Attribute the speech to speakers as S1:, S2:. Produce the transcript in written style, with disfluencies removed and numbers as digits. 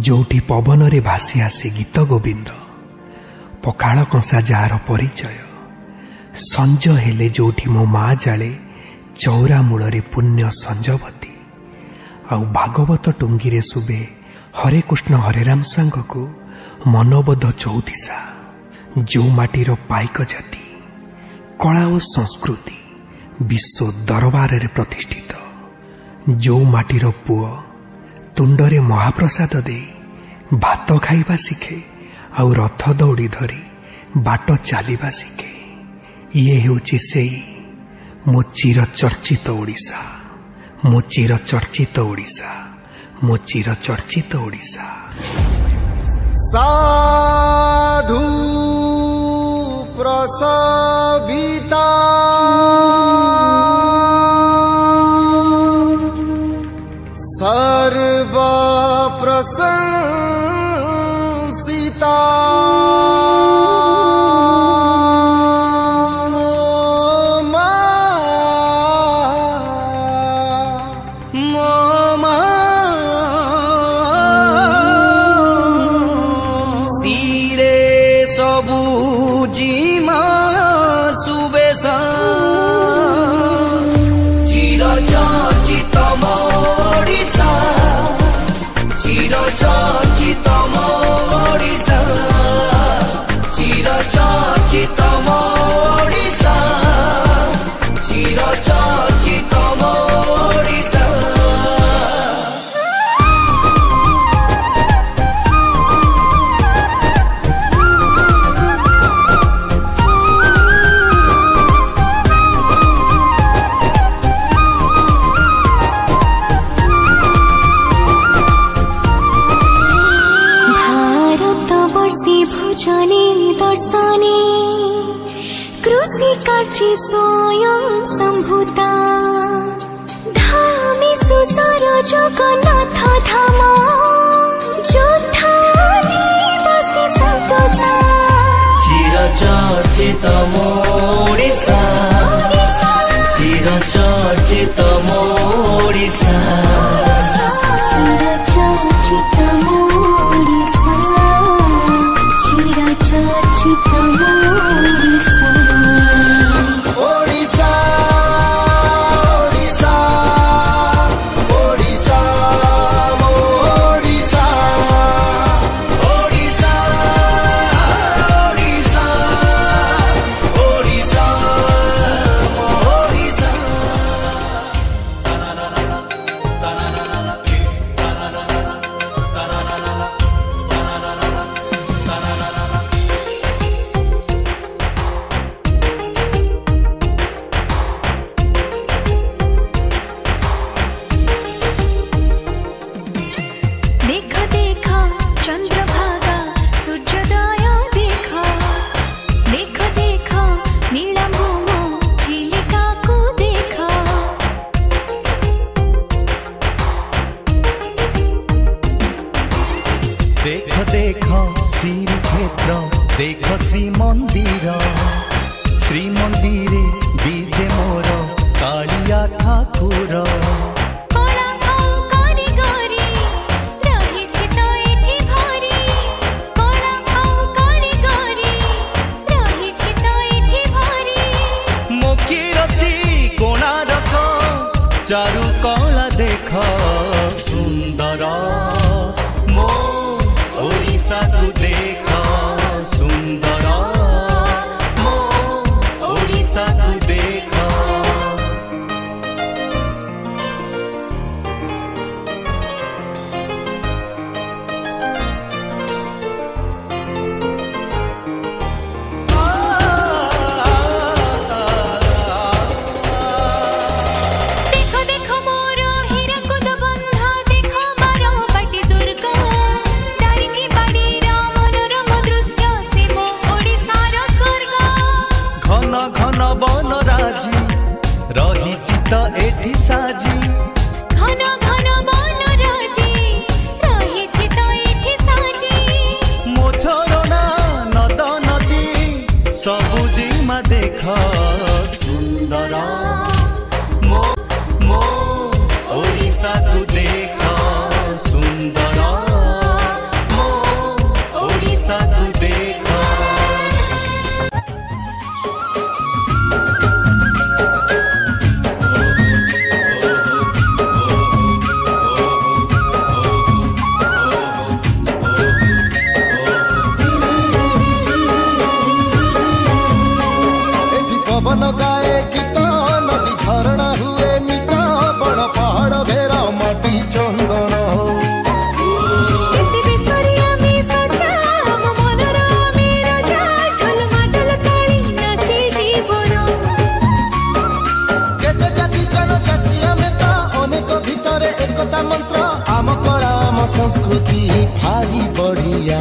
S1: जोठी पवन रे भासी आसे गीत गोविंद पखाल कंसा जार परिचय संज हेले जोठी मो माँ जाले चौरा मूल पुण्य संजवती आउ भागवत टुंगी रे सुबे हरे कृष्ण हरे राम सांग को मनोबोध चौथिसा जो माटीर पाइक जाति कला और संस्कृति विश्व दरबार रे प्रतिष्ठित जो माटीर पुओ तुंडरे महाप्रसाद दे भात खाइबा शिखे आउ रथ दौड़ी धरी बाट चलिबा शिखे ये हेउची सेई मो चिर चर्चित ओडिशा मो चिर चर्चित ओडिशा मो चिर चर्चित ओडिशा।
S2: साधु प्रसविता सर्व प्रशंसिता
S3: सिरे सबु जिमा सुबेसा चिर चर्चित मोडिसा चिर चर्चित मोडिसा चिर चर्चित मोडिसा चिर चर्चित मोडिसा।
S4: भजने दर्शने कृषि कार्य स्वयं सम्भूता धामी सुसर जगन्नाथ धाम जोथा दिवसी सन्तोषा
S3: चिर चर्चित मोडिसा चिर चर्चित मोडिसा
S4: चिर चर्चित मोडिसा चिर चर्चित मोडिसा।
S2: ओडिशा ओडिशा ओडिशा मोडिशा
S3: ओडिशा ओडिशा ओडिशा मोडिशा।
S4: देखा देखा चंद्रभागा सूर्योदय देखा देखा देखा नीलभूमो चिलिका को देखा
S5: देख देख श्रीक्षेत्र देख श्रीमंदिरे बीजे मोर कालिया ठाकुर
S4: कला खाऊ कारीगरी रहिछि तो एठी भरी कला खाऊ कारीगरी रहिछि तो एठी भरी
S5: मोकिरती कोणारक चारु कला देख सुंदर मो ओडिशा को देख सुंदर मो ओडिशा को देख।
S4: देखो देखो मोर हीराकुद बंधा देखो बारो बाटी दुर्गा दारिंगी बाड़ीर मनोरम दृश्य से मो ओडिशार स्वर्ग
S5: घन घन वन राजी रही चित एठी साजी
S4: घन घन वन राजी रहिछि तो एठी साजी
S5: मो झरना नद नदी सबुजिमा देख सुंदर मो मो ओडिशा को देख सुंदर
S2: भारी बढ़िया